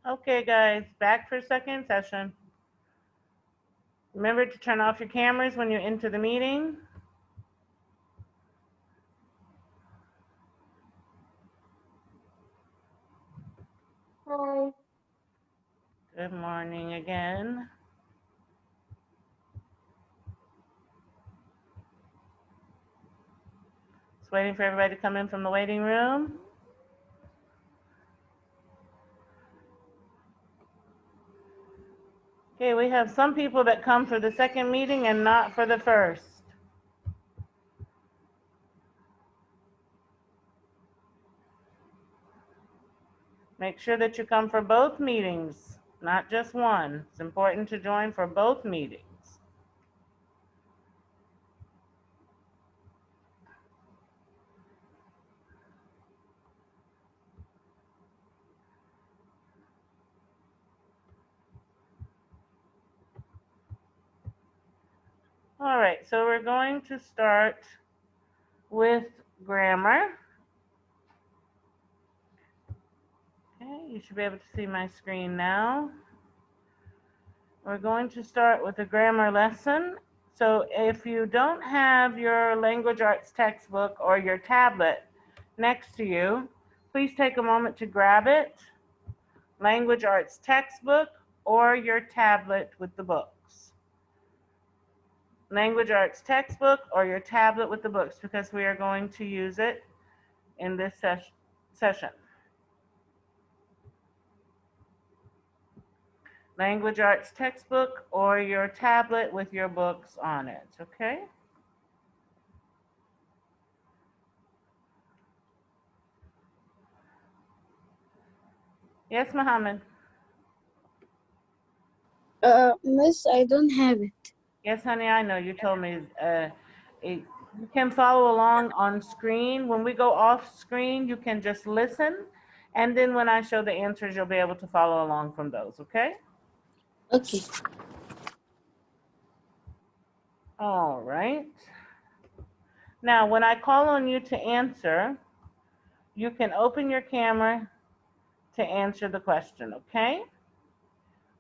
Okay, guys, back for second session. Remember to turn off your cameras when you enter the meeting. Hi. Good morning again. Just waiting for everybody to come in from the waiting room. Okay, we have some people that come for the second meeting and not for the first. Make sure that you come for both meetings, not just one. It's important to join for both meetings. All right, so we're going to start with grammar. Okay, you should be able to see my screen now. We're going to start with a grammar lesson. So if you don't have your language arts textbook or your tablet next to you, please take a moment to grab it. Language arts textbook or your tablet with the books. Language arts textbook or your tablet with the books, because we are going to use it in this session. Language arts textbook or your tablet with your books on it, okay? Yes, Mohammed? Miss, I don't have it. Yes, honey, I know. You told me you can follow along on screen. When we go off screen, you can just listen. And then when I show the answers, you'll be able to follow along from those, okay? Okay. All right. Now, when I call on you to answer, you can open your camera to answer the question, okay?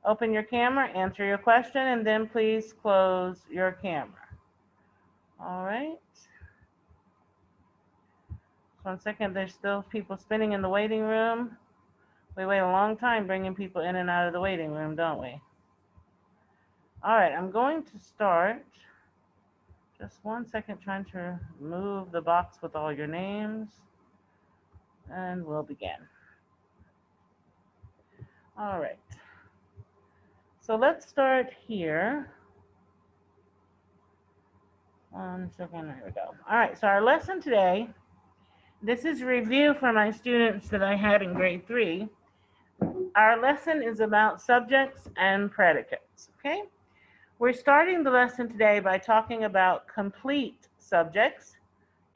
Open your camera, answer your question, and then please close your camera. All right. 1 second, there's still people spinning in the waiting room. We wait a long time bringing people in and out of the waiting room, don't we? All right, I'm going to start. Just 1 second, trying to remove the box with all your names. And we'll begin. All right. So let's start here. 1 second, there we go. All right, so our lesson today, this is review for my students that I had in grade 3. Our lesson is about subjects and predicates, okay? We're starting the lesson today by talking about complete subjects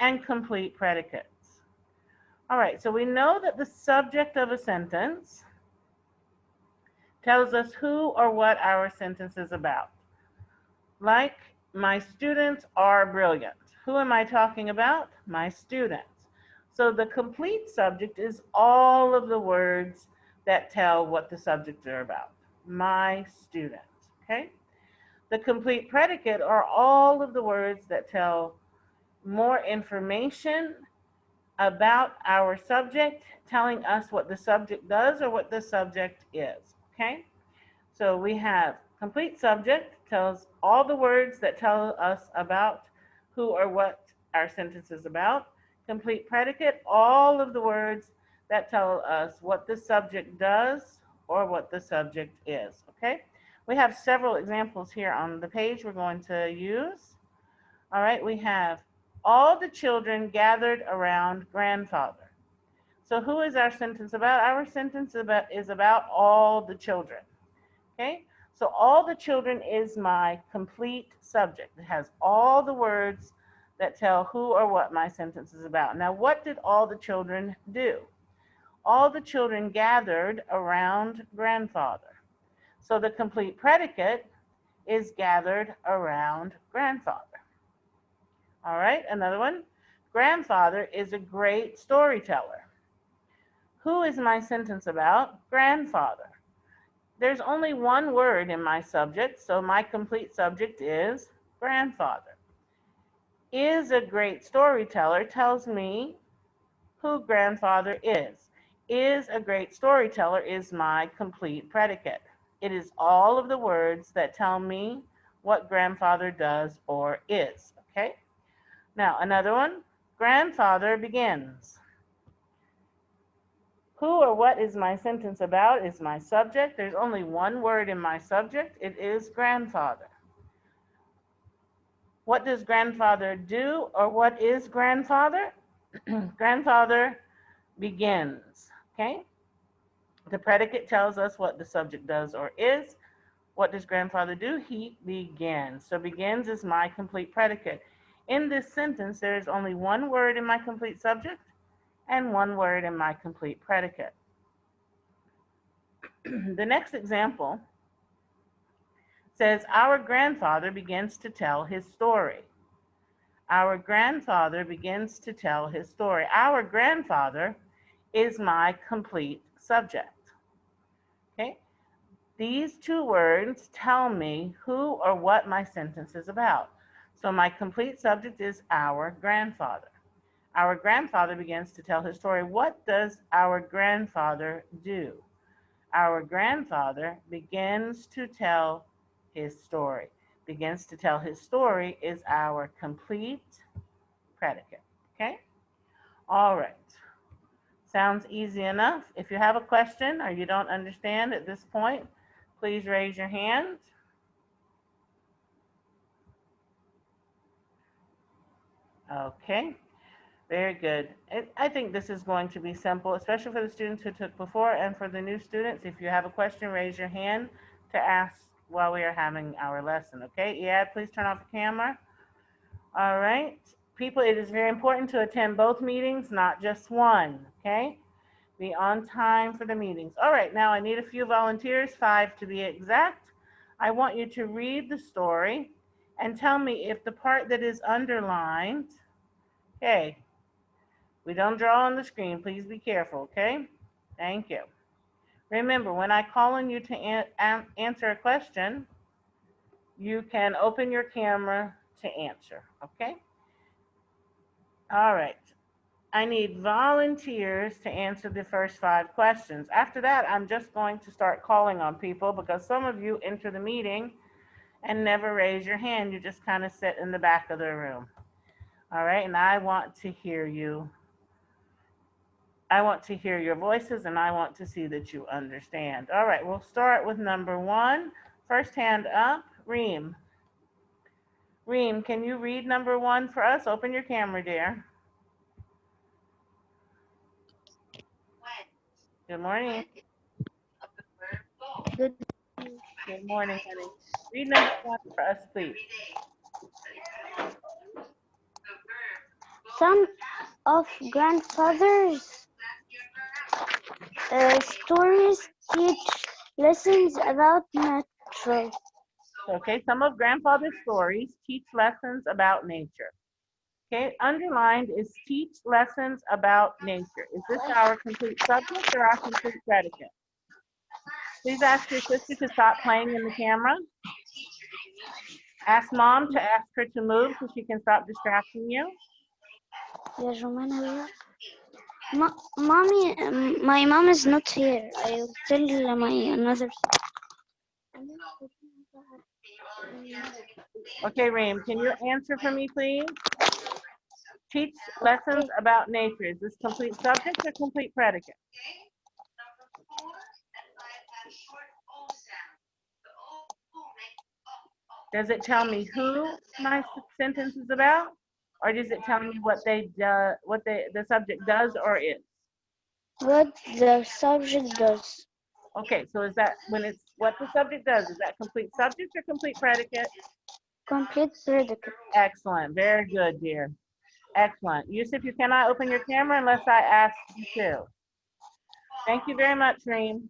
and complete predicates. All right, so we know that the subject of a sentence tells us who or what our sentence is about. Like, my students are brilliant. Who am I talking about? My students. So the complete subject is all of the words that tell what the subjects are about. My students, okay? The complete predicate are all of the words that tell more information about our subject, telling us what the subject does or what the subject is, okay? So we have complete subject, tells all the words that tell us about who or what our sentence is about. Complete predicate, all of the words that tell us what the subject does or what the subject is, okay? We have several examples here on the page we're going to use. All right, we have all the children gathered around grandfather. So who is our sentence about? Our sentence is about all the children. Okay, so all the children is my complete subject. It has all the words that tell who or what my sentence is about. Now, what did all the children do? All the children gathered around grandfather. So the complete predicate is gathered around grandfather. All right, another one. Grandfather is a great storyteller. Who is my sentence about? Grandfather. There's only one word in my subject, so my complete subject is grandfather. Is a great storyteller tells me who grandfather is. Is a great storyteller is my complete predicate. It is all of the words that tell me what grandfather does or is, okay? Now, another one, grandfather begins. Who or what is my sentence about is my subject. There's only one word in my subject. It is grandfather. What does grandfather do or what is grandfather? Grandfather begins, okay? The predicate tells us what the subject does or is. What does grandfather do? He begins. So begins is my complete predicate. In this sentence, there is only one word in my complete subject and one word in my complete predicate. The next example says, our grandfather begins to tell his story. Our grandfather begins to tell his story. Our grandfather is my complete subject. Okay? These two words tell me who or what my sentence is about. So my complete subject is our grandfather. Our grandfather begins to tell his story. What does our grandfather do? Our grandfather begins to tell his story. Begins to tell his story is our complete predicate, okay? All right. Sounds easy enough. If you have a question or you don't understand at this point, please raise your hand. Okay, very good. I think this is going to be simple, especially for the students who took before and for the new students. If you have a question, raise your hand to ask while we are having our lesson, okay? Iad, please turn off the camera. All right. People, it is very important to attend both meetings, not just one, okay? Be on time for the meetings. All right, now I need a few volunteers, 5 to be exact. I want you to read the story and tell me if the part that is underlined, okay, we don't draw on the screen, please be careful, okay? Thank you. Remember, when I call on you to answer a question, you can open your camera to answer, okay? All right. I need volunteers to answer the first 5 questions. After that, I'm just going to start calling on people because some of you enter the meeting and never raise your hand. You just kind of sit in the back of the room. All right, and I want to hear you. I want to hear your voices and I want to see that you understand. All right, we'll start with number 1. First hand up, Reem. Reem, can you read number 1 for us? Open your camera, dear. Good morning. Good. Good morning, honey. Read number 1 for us, please. Some of grandfather's stories teach lessons about nature. Okay, some of grandfather's stories teach lessons about nature. Okay, underlined is teach lessons about nature. Is this our complete subject or our complete predicate? Please ask your sister to stop playing in the camera. Ask mom to ask her to move so she can stop distracting you. Mommy, my mom is not here. I will tell my another. Okay, Reem, can you answer for me, please? Teach lessons about nature. Is this complete subject or complete predicate? Does it tell me who my sentence is about, or does it tell me what they do, what the subject does or is? What the subject does. Okay, so is that when it's what the subject does? Is that complete subject or complete predicate? Complete predicate. Excellent, very good, dear. Excellent. Yusuf, you cannot open your camera unless I ask you to. Thank you very much, Reem.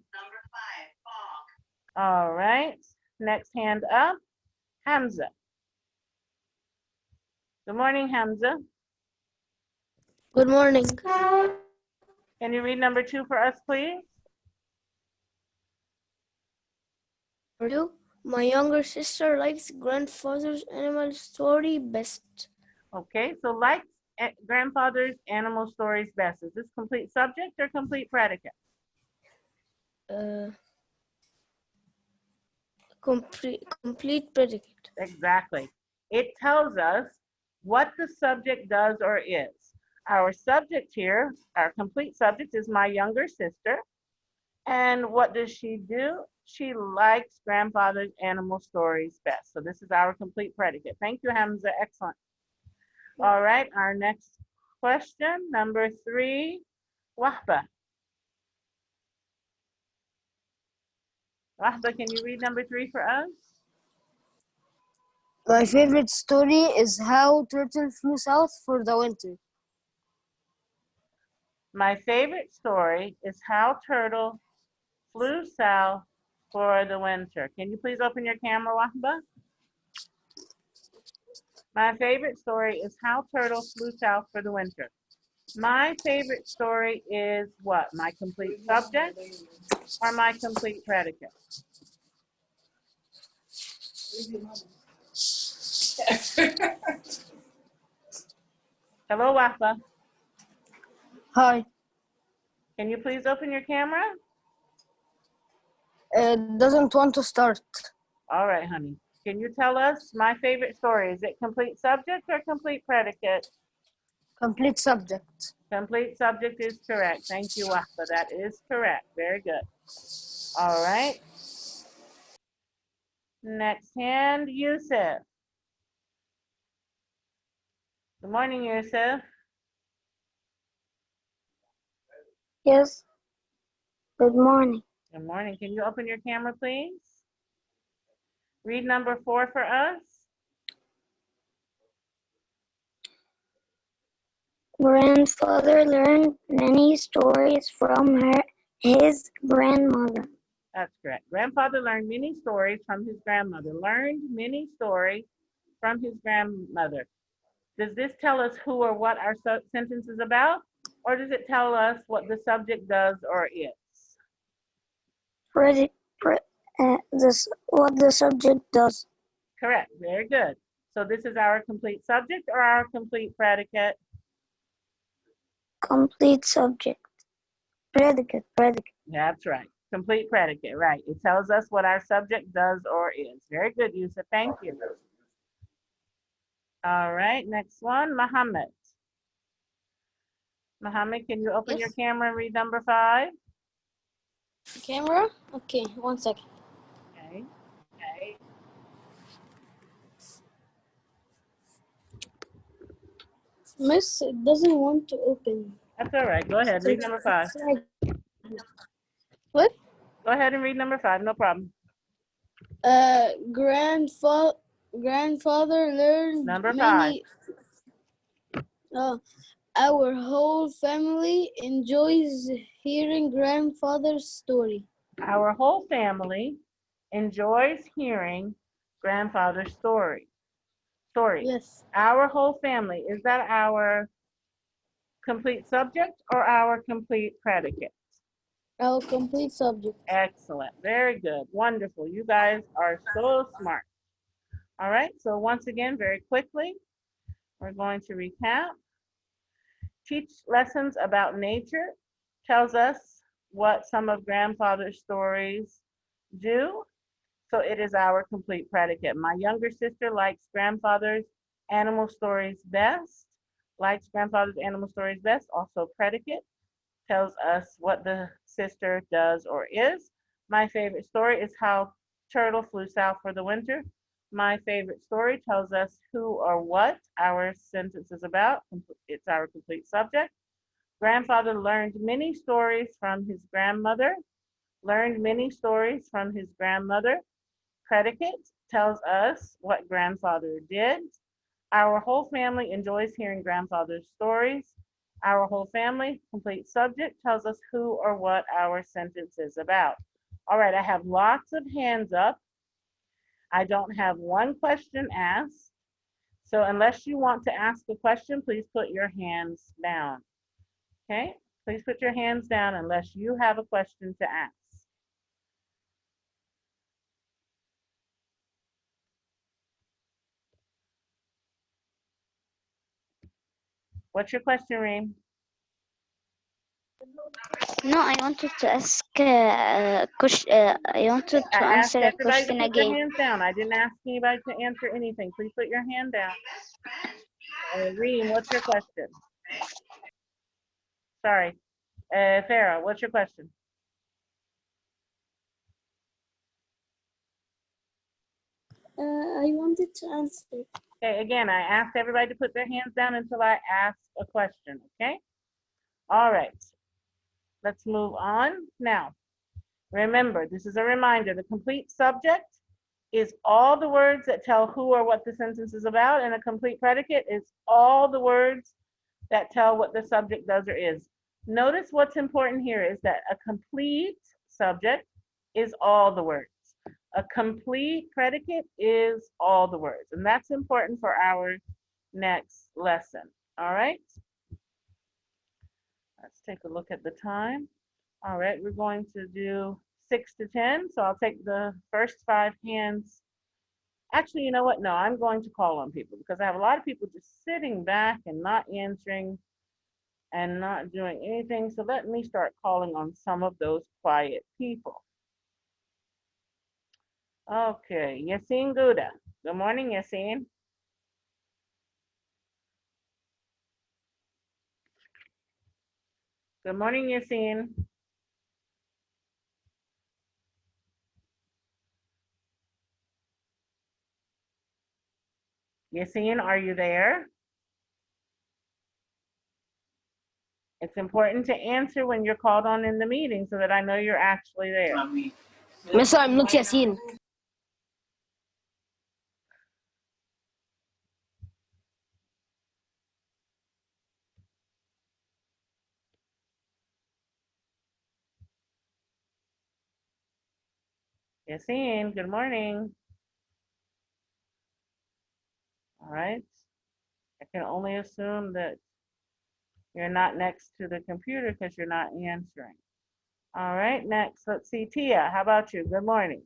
All right, next hand up, Hamza. Good morning, Hamza. Good morning. Can you read number 2 for us, please? 2. My younger sister likes grandfather's animal story best. Okay, so likes grandfather's animal stories best. Is this complete subject or complete predicate? Complete predicate. Exactly. It tells us what the subject does or is. Our subject here, our complete subject is my younger sister. And what does she do? She likes grandfather's animal stories best. So this is our complete predicate. Thank you, Hamza. Excellent. All right, our next question, number 3, Wahba. Wahba, can you read number 3 for us? My favorite story is how turtle flew south for the winter. My favorite story is how turtle flew south for the winter. Can you please open your camera, Wahba? My favorite story is how turtle flew south for the winter. My favorite story is what? My complete subject or my complete predicate? Hello, Wahba. Hi. Can you please open your camera? It doesn't want to start. All right, honey. Can you tell us my favorite story? Is it complete subject or complete predicate? Complete subject. Complete subject is correct. Thank you, Wahba. That is correct. Very good. All right. Next hand, Yusuf. Good morning, Yusuf. Yes. Good morning. Good morning. Can you open your camera, please? Read number 4 for us. Grandfather learned many stories from his grandmother. That's correct. Grandfather learned many stories from his grandmother. Learned many stories from his grandmother. Does this tell us who or what our sentence is about? Or does it tell us what the subject does or is? What the subject does. Correct. Very good. So this is our complete subject or our complete predicate? Complete subject. Predicate. That's right. Complete predicate, right. It tells us what our subject does or is. Very good, Yusuf. Thank you. All right, next one, Muhammad. Muhammad, can you open your camera and read number 5? Camera? Okay, 1 second. Okay. Miss, it doesn't want to open. That's all right. Go ahead. Read number 5. What? Go ahead and read number 5. No problem. Grandfather learned Number 5. many. Our whole family enjoys hearing grandfather's story. Our whole family enjoys hearing grandfather's story. Yes. Our whole family, is that our complete subject or our complete predicate? Our complete subject. Excellent. Very good. Wonderful. You guys are so smart. All right. So once again, very quickly, we're going to recap. Teach lessons about nature tells us what some of grandfather's stories do. So it is our complete predicate. My younger sister likes grandfather's animal stories best. Likes grandfather's animal stories best. Also predicate. Tells us what the sister does or is. My favorite story is how turtle flew south for the winter. My favorite story tells us who or what our sentence is about. It's our complete subject. Grandfather learned many stories from his grandmother. Learned many stories from his grandmother. Predicate tells us what grandfather did. Our whole family enjoys hearing grandfather's stories. Our whole family, complete subject, tells us who or what our sentence is about. All right, I have lots of hands up. I don't have one question asked. So unless you want to ask a question, please put your hands down. Okay, please put your hands down unless you have a question to ask. What's your question, Reem? No, I wanted to ask I wanted I to asked answer a everybody to question put their again. hands down. I didn't ask anybody to answer anything. Please put your hand down. Reem, what's your question? Sorry. Farah, what's your question? I wanted to answer. Okay, again, I asked everybody to put their hands down until I ask a question, okay? All right. Let's move on. Now, remember, this is a reminder. The complete subject is all the words that tell who or what the sentence is about, and a complete predicate is all the words that tell what the subject does or is. Notice what's important here is that a complete subject is all the words. A complete predicate is all the words, and that's important for our next lesson. All right? Let's take a look at the time. All right, we're going to do 6 to 10, so I'll take the first 5 hands. Actually, you know what? No, I'm going to call on people because I have a lot of people just sitting back and not answering and not doing anything. So let me start calling on some of those quiet people. Okay, Yassine Gouda. Good morning, Yassine. Good morning, Yassine. Yassine, are you there? It's important to answer when you're called on in the meeting so that I know you're actually there. Miss, I'm not Yasin. Yassine, good morning. All right. I can only assume that you're not next to the computer because you're not answering. All right, next, let's see, Tia, how about you? Good morning.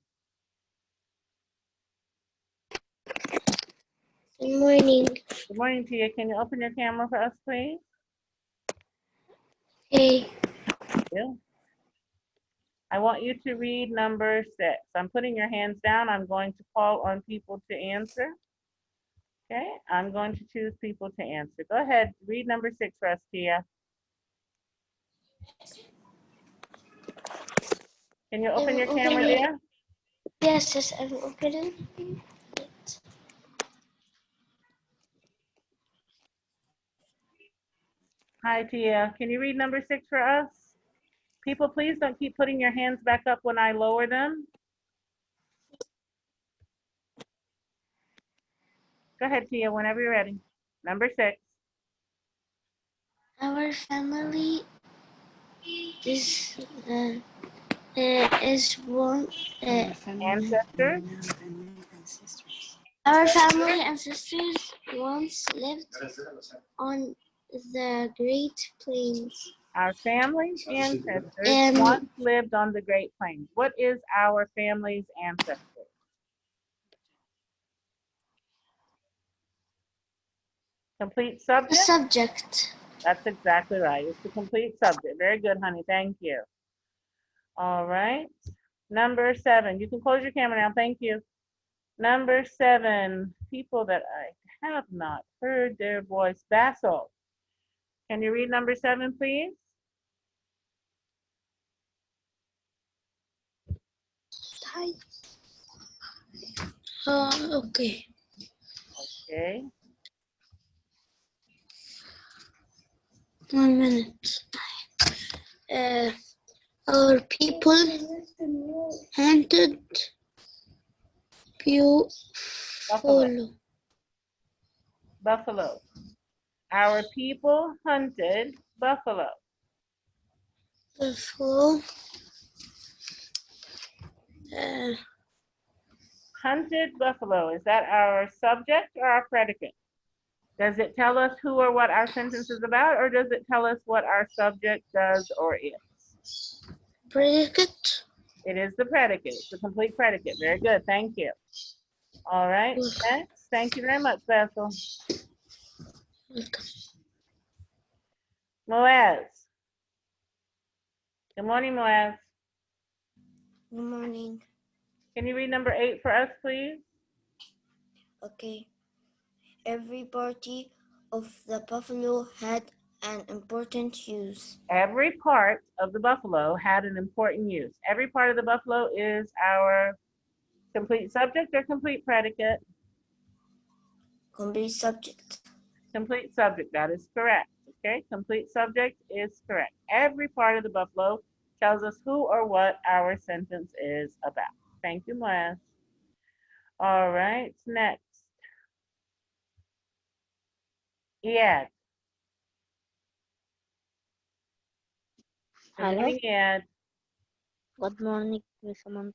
Good morning. Good morning, Tia. Can you open your camera for us, please? Hey. Thank you. I want you to read number 6. I'm putting your hands down. I'm going to call on people to answer. Okay, I'm going to choose people to answer. Go ahead, read number 6 for us, Tia. Can you open your camera there? Yes, I'm opening. Hi, Tia. Can you read number 6 for us? People, please don't keep putting your hands back up when I lower them. Go ahead, Tia, whenever you're ready. Number 6. Our family is one. Ancestors. Our family ancestors once lived on the Great Plains. Our family's ancestors once lived on the Great Plains. What is our family's ancestors? Complete subject? The subject. That's exactly right. It's the complete subject. Very good, honey. Thank you. All right. Number 7. You can close your camera now. Thank you. Number 7. People that I have not heard their voice. Basil. Can you read number 7, please? Hi. Okay. Okay. 1 minute. Our people hunted buffalo. Buffalo. Our people hunted buffalo. Buffalo. Hunted buffalo. Is that our subject or our predicate? Does it tell us who or what our sentence is about, or does it tell us what our subject does or is? Predicate. It is the predicate. It's the complete predicate. Very good. Thank you. All right. Next. Thank you very much, Basil. Welcome. Moaz. Good morning, Moaz. Good morning. Can you read number 8 for us, please? Okay. Every party of the buffalo had an important use. Every part of the buffalo had an important use. Every part of the buffalo is our complete subject or complete predicate? Complete subject. Complete subject, that is correct. Okay, complete subject is correct. Every part of the buffalo tells us who or what our sentence is about. Thank you, Moaz. All right, next. Ed. Good Hello. morning, Ed. Good morning, Miss Amanda.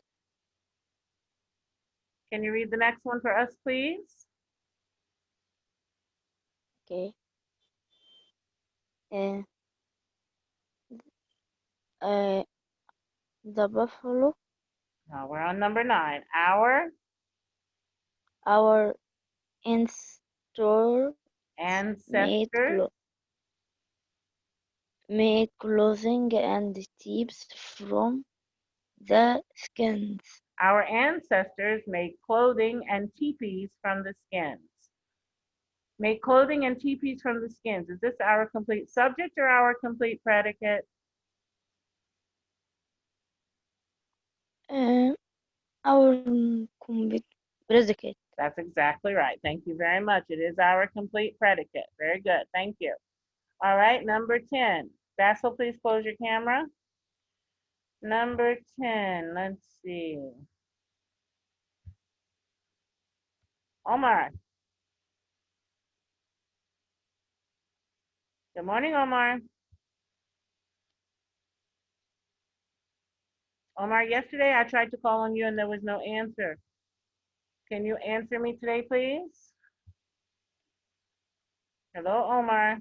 Can you read the next one for us, please? Okay. Uh, uh, the buffalo, Now we're on number 9. Our ancestors made ancestors. made clothing and tips from the skins. Our ancestors made clothing and teepees from the skins. Make clothing and teepees from the skins. Is this our complete subject or our complete predicate? Our complete predicate. That's exactly right. Thank you very much. It is our complete predicate. Very good. Thank you. All right, number 10. Basil, please close your camera. Number 10, let's see. Omar. Good morning, Omar. Omar, yesterday I tried to call on you and there was no answer. Can you answer me today, please? Hello, Omar.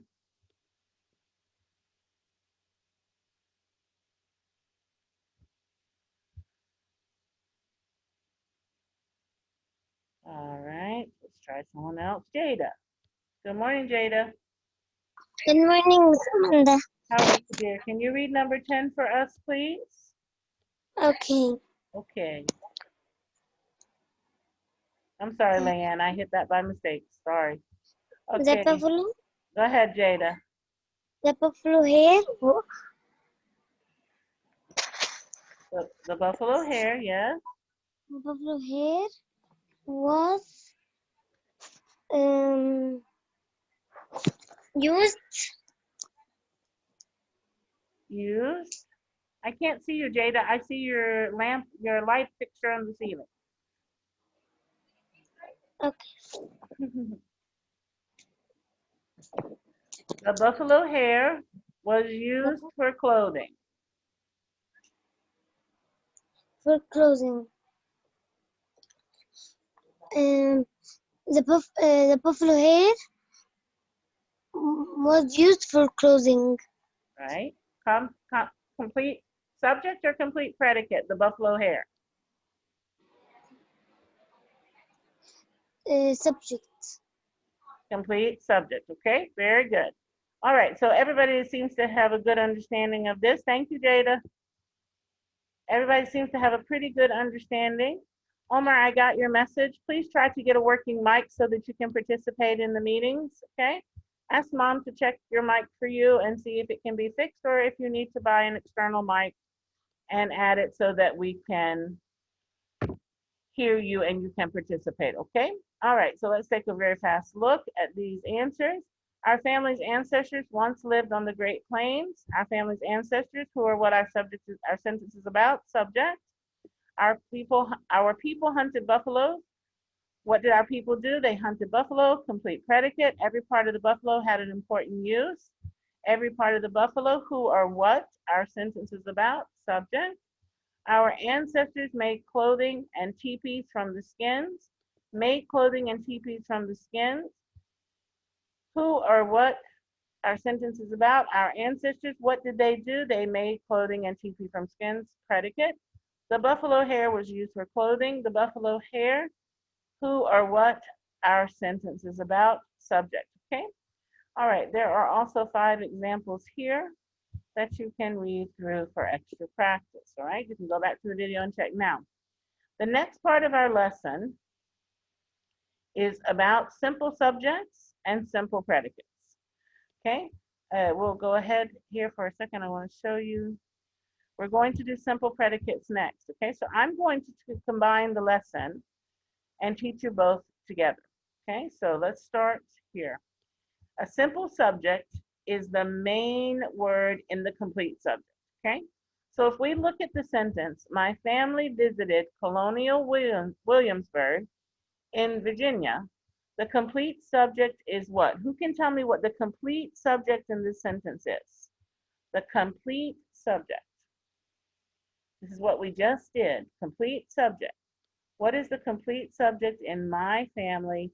All right, let's try someone else. Jada. Good morning, Jada. Good morning, Miss Amanda. How are you, dear? Can you read number 10 for us, please? Okay. Okay. I'm sorry, Leanne. I hit that by mistake. Sorry. The Okay. buffalo, Go ahead, Jada. the buffalo hair, The buffalo hair, yes. the buffalo hair was um used Used. I can't see you, Jada. I see your lamp, your light fixture on the ceiling. okay, The buffalo hair was used for clothing. for clothing. The buffalo hair was used for clothing. Right? Complete subject or complete predicate, the buffalo hair? Subject. Complete subject, okay? Very good. All right, so everybody seems to have a good understanding of this. Thank you, Jada. Everybody seems to have a pretty good understanding. Omar, I got your message. Please try to get a working mic so that you can participate in the meetings, okay? Ask mom to check your mic for you and see if it can be fixed or if you need to buy an external mic and add it so that we can hear you and you can participate, okay? All right, so let's take a very fast look at these answers. Our family's ancestors once lived on the Great Plains. Our family's ancestors, who are what our sentence is about, subject. Our people hunted buffaloes. What did our people do? They hunted buffalo, complete predicate. Every part of the buffalo had an important use. Every part of the buffalo, who or what our sentence is about, subject. Our ancestors made clothing and teepees from the skins. Made clothing and teepees from the skins. Who or what our sentence is about. Our ancestors, what did they do? They made clothing and teepee from skins, predicate. The buffalo hair was used for clothing. The buffalo hair, who or what our sentence is about, subject, okay? All right, there are also 5 examples here that you can read through for extra practice, all right? You can go back to the video and check now. The next part of our lesson is about simple subjects and simple predicates, okay? We'll go ahead here for a second. I want to show you. We're going to do simple predicates next, okay? So I'm going to combine the lesson and teach you both together, okay? So let's start here. A simple subject is the main word in the complete subject, okay? So if we look at the sentence, my family visited Colonial Williamsburg in Virginia, the complete subject is what? Who can tell me what the complete subject in this sentence is? The complete subject. This is what we just did, complete subject. What is the complete subject in my family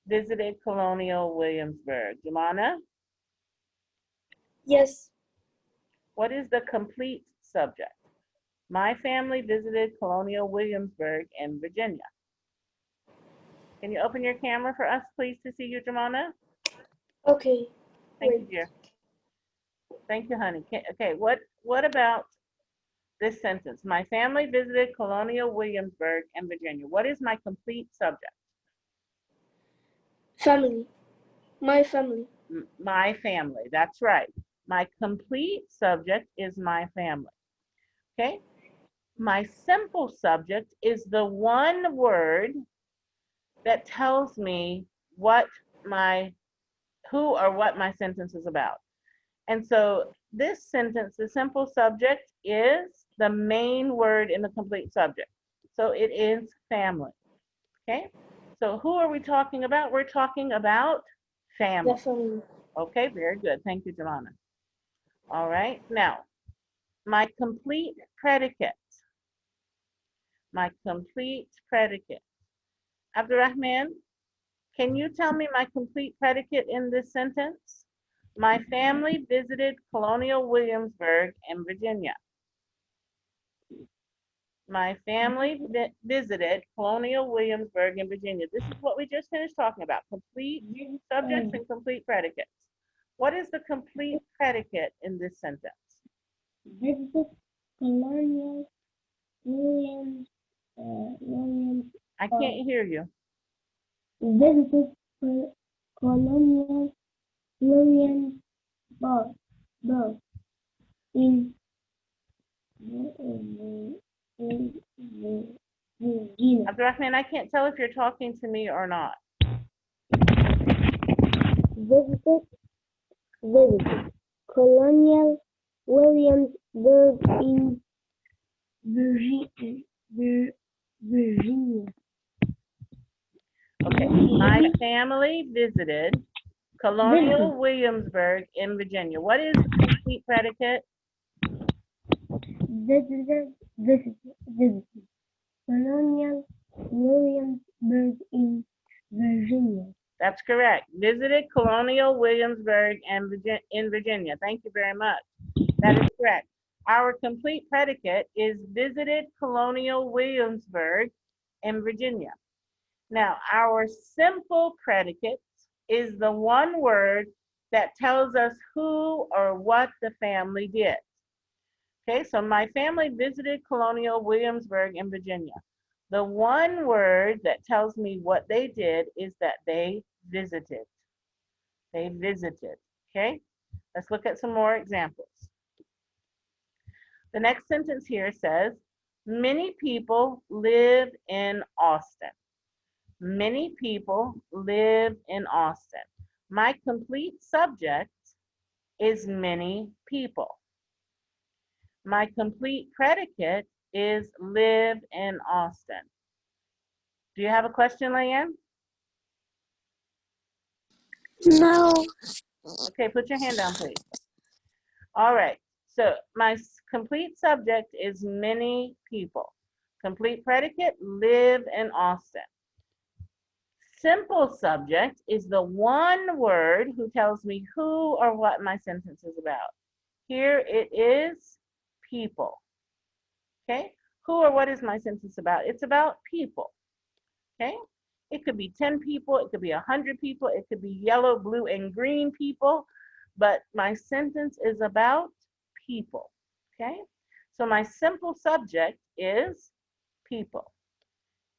visited Colonial Williamsburg? Jumana? Yes. What is the complete subject? My family visited Colonial Williamsburg in Virginia. Can you open your camera for us, please, to see you, Jumana? Okay. Thank Wait. you, dear. Thank you, honey. Okay, what about this sentence? My family visited Colonial Williamsburg in Virginia. What is my complete subject? Family. My family. My family, that's right. My complete subject is my family, okay? My simple subject is the one word that tells me who or what my sentence is about. And so this sentence, the simple subject is the main word in the complete subject. So it is family, okay? So who are we talking about? We're talking about family. The family. Okay, very good. Thank you, Jelana. All right, now, my complete predicate. My complete predicate. Abdurrahman, can you tell me my complete predicate in this sentence? My family visited Colonial Williamsburg in Virginia. My family visited Colonial Williamsburg in Virginia. This is what we just finished talking about, complete subjects and complete predicates. What is the complete predicate in this sentence? Visited Colonial Williams. I can't hear you. Visited Colonial Williamsburg in Virginia. Abdurrahman, I can't tell if you're talking to me or not. Visited Colonial Williamsburg in Virginia. Okay, my family visited Colonial Williamsburg in Virginia. What is the complete predicate? Visited Colonial Williamsburg in Virginia. That's correct. Visited Colonial Williamsburg and in Virginia. Thank you very much. That is correct. Our complete predicate is visited Colonial Williamsburg in Virginia. Now, our simple predicate is the one word that tells us who or what the family did. Okay, so my family visited Colonial Williamsburg in Virginia. The one word that tells me what they did is that they visited. They visited, okay? Let's look at some more examples. The next sentence here says, many people live in Austin. Many people live in Austin. My complete subject is many people. My complete predicate is live in Austin. Do you have a question, Leanne? No. Okay, put your hand down, please. All right, so my complete subject is many people. Complete predicate, live in Austin. Simple subject is the one word who tells me who or what my sentence is about. Here it is people. Okay, who or what is my sentence about? It's about people. Okay, It could be 10 people, it could be 100 people, it could be yellow, blue, and green people, but my sentence is about people, okay? So my simple subject is people.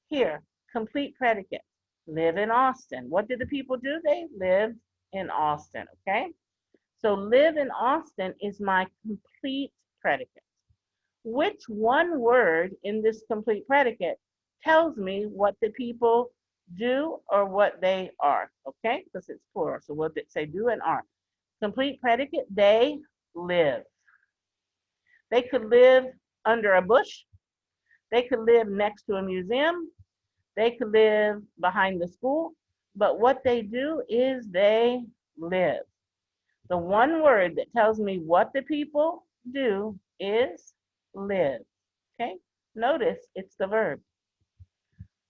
Here, complete predicate, live in Austin. What did the people do? They lived in Austin, okay? So live in Austin is my complete predicate. Which one word in this complete predicate tells me what the people do or what they are, okay? Because it's plural, so we'll say do and are. Complete predicate, they live. They could live under a bush. They could live next to a museum. They could live behind the school. But what they do is they live. The one word that tells me what the people do is live. Okay? Notice it's the verb.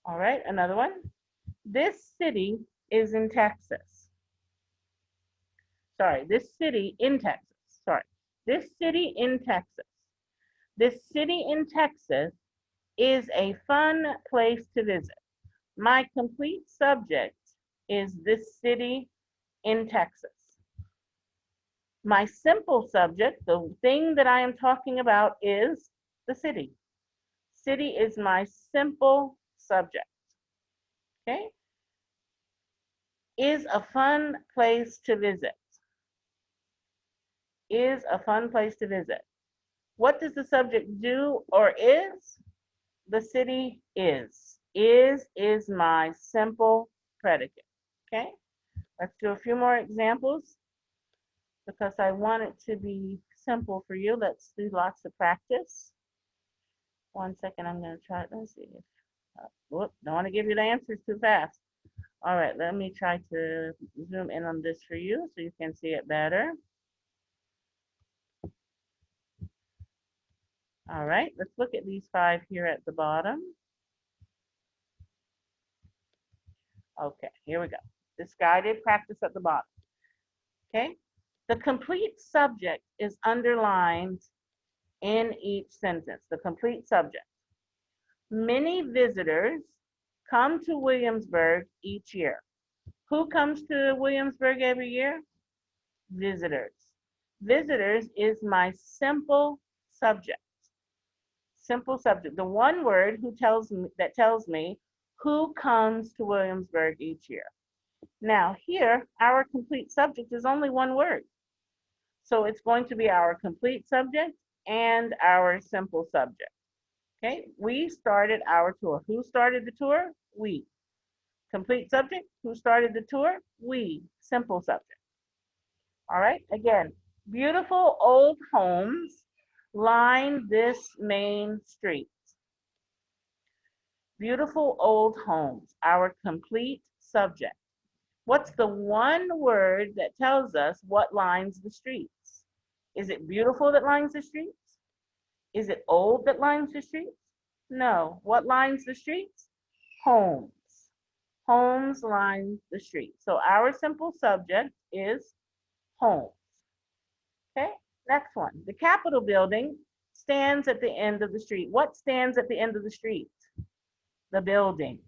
All right, another one. This city is in Texas. Sorry, this city in Texas. Sorry, this city in Texas. This city in Texas is a fun place to visit. My complete subject is this city in Texas. My simple subject, the thing that I am talking about, is the city. City is my simple subject. Okay? Is a fun place to visit. Is a fun place to visit. What does the subject do or is? The city is. Is my simple predicate. Okay? Let's do a few more examples because I want it to be simple for you. Let's do lots of practice. 1 second, I'm going to try it. Let's see. Whoop, don't want to give you the answers too fast. All right, let me try to zoom in on this for you so you can see it better. All right, let's look at these 5 here at the bottom. Okay, here we go. This guided practice at the bottom. Okay, the complete subject is underlined in each sentence, the complete subject. Many visitors come to Williamsburg each year. Who comes to Williamsburg every year? Visitors. Visitors is my simple subject. Simple subject. The one word that tells me who comes to Williamsburg each year. Now here, our complete subject is only one word. So it's going to be our complete subject and our simple subject. Okay, we started our tour. Who started the tour? We. Complete subject, who started the tour? We. Simple subject. All right, again, beautiful old homes line this main street. Beautiful old homes, our complete subject. What's the one word that tells us what lines the streets? Is it beautiful that lines the streets? Is it old that lines the streets? No. What lines the streets? Homes. Homes line the street. So our simple subject is homes. Okay, next one. The Capitol building stands at the end of the street. What stands at the end of the street? The building.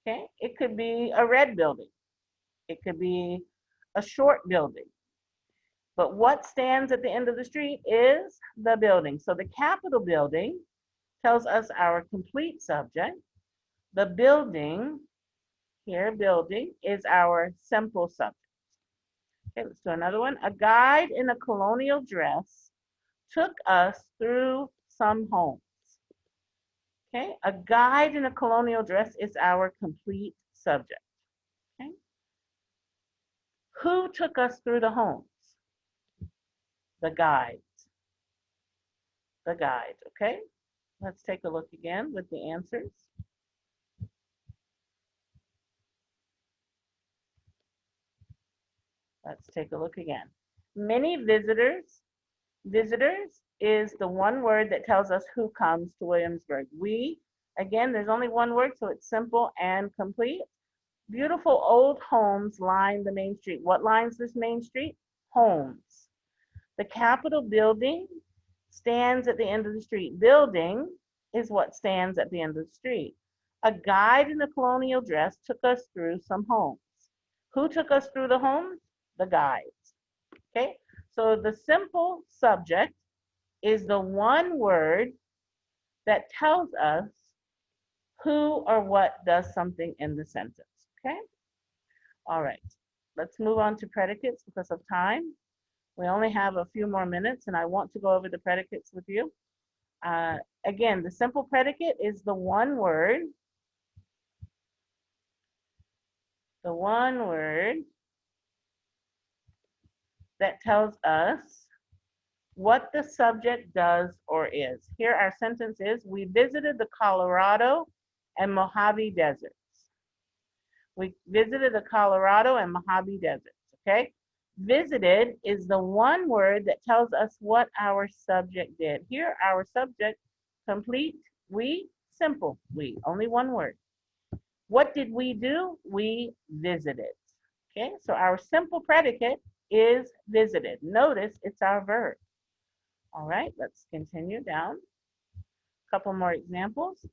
Okay, it could be a red building. It could be a short building. But what stands at the end of the street is the building. So the Capitol building tells us our complete subject. The building, here, building, is our simple subject. Okay, let's do another one. A guide in a colonial dress took us through some homes. Okay, a guide in a colonial dress is our complete subject. Okay, who took us through the homes? The guide. The guide, okay? Let's take a look again with the answers. Let's take a look again. Many visitors. Visitors is the one word that tells us who comes to Williamsburg. We, again, there's only one word, so it's simple and complete. Beautiful old homes line the main street. What lines this main street? Homes. The Capitol building stands at the end of the street. Building is what stands at the end of the street. A guide in a colonial dress took us through some homes. Who took us through the homes? The guides. Okay, so the simple subject is the one word that tells us who or what does something in the sentence. Okay, all right, let's move on to predicates because of time. We only have a few more minutes and I want to go over the predicates with you. Again, the simple predicate is the one word that tells us what the subject does or is. Here our sentence is, we visited the Colorado and Mojave deserts. We visited the Colorado and Mojave deserts, okay? Visited is the one word that tells us what our subject did. Here our subject, complete, we, simple, we, only one word. What did we do? We visited. Okay, so our simple predicate is visited. Notice it's our verb. All right, let's continue down. A couple more examples.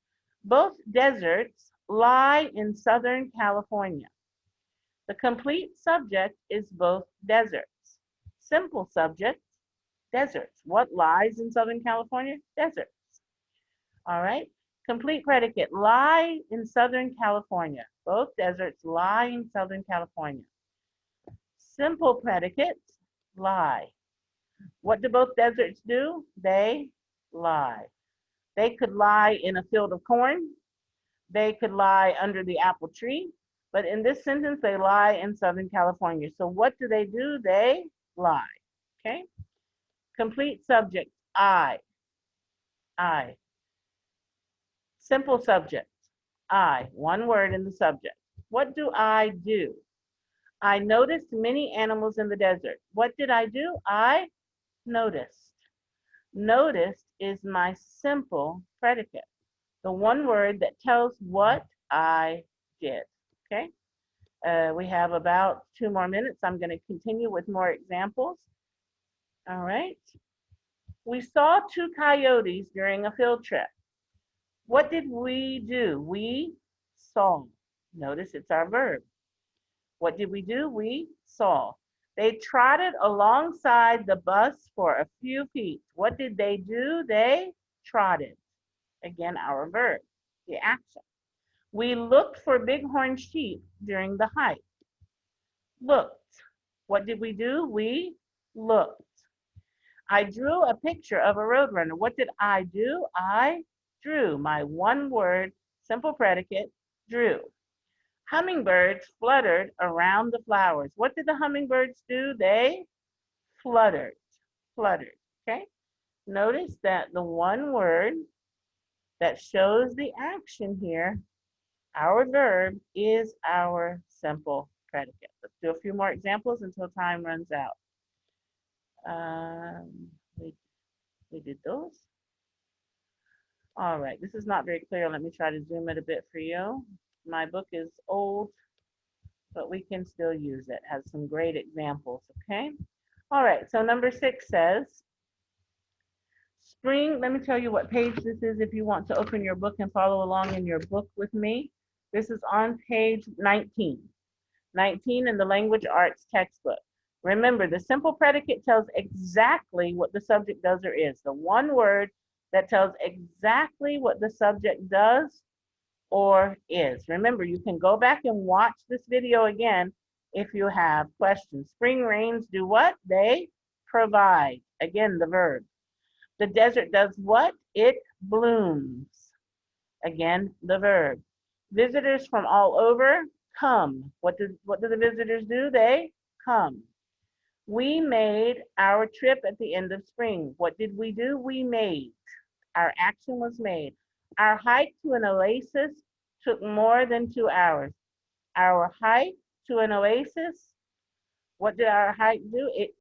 Both deserts lie in Southern California. The complete subject is both deserts. Simple subject, deserts. What lies in Southern California? Deserts. All right. Complete predicate, lie in Southern California. Both deserts lie in Southern California. Simple predicate, lie. What do both deserts do? They lie. They could lie in a field of corn. They could lie under the apple tree. But in this sentence, they lie in Southern California. So what do? They lie. Okay? Complete subject, I. Simple subject, I, one word in the subject. What do I do? I noticed many animals in the desert. What did I do? I noticed. Noticed is my simple predicate, the one word that tells what I did. Okay? We have about 2 more minutes. I'm going to continue with more examples. All right. We saw 2 coyotes during a field trip. What did we do? We saw. Notice it's our verb. What did we do? We saw. They trotted alongside the bus for a few feet. What did they do? They trotted. Again, our verb, the action. We looked for bighorn sheep during the hike. Looked. What did we do? We looked. I drew a picture of a roadrunner. What did I do? I drew. My one word, simple predicate, drew. Hummingbirds fluttered around the flowers. What did the hummingbirds do? They fluttered. Fluttered. Okay? Notice that the one word that shows the action here, our verb, is our simple predicate. Let's do a few more examples until time runs out. We did those. All right, this is not very clear. Let me try to zoom it a bit for you. My book is old, but we can still use it. It has some great examples, okay? All right, so number 6 says, spring, let me tell you what page this is if you want to open your book and follow along in your book with me. This is on page 19. 19 in the language arts textbook. Remember, the simple predicate tells exactly what the subject does or is. The one word that tells exactly what the subject does or is. Remember, you can go back and watch this video again if you have questions. Spring rains do what? They provide. Again, the verb. The desert does what? It blooms. Again, the verb. Visitors from all over come. What do the visitors do? They come. We made our trip at the end of spring. What did we do? We made. Our action was made. Our hike to an oasis took more than 2 hours. Our hike to an oasis, what did our hike do? It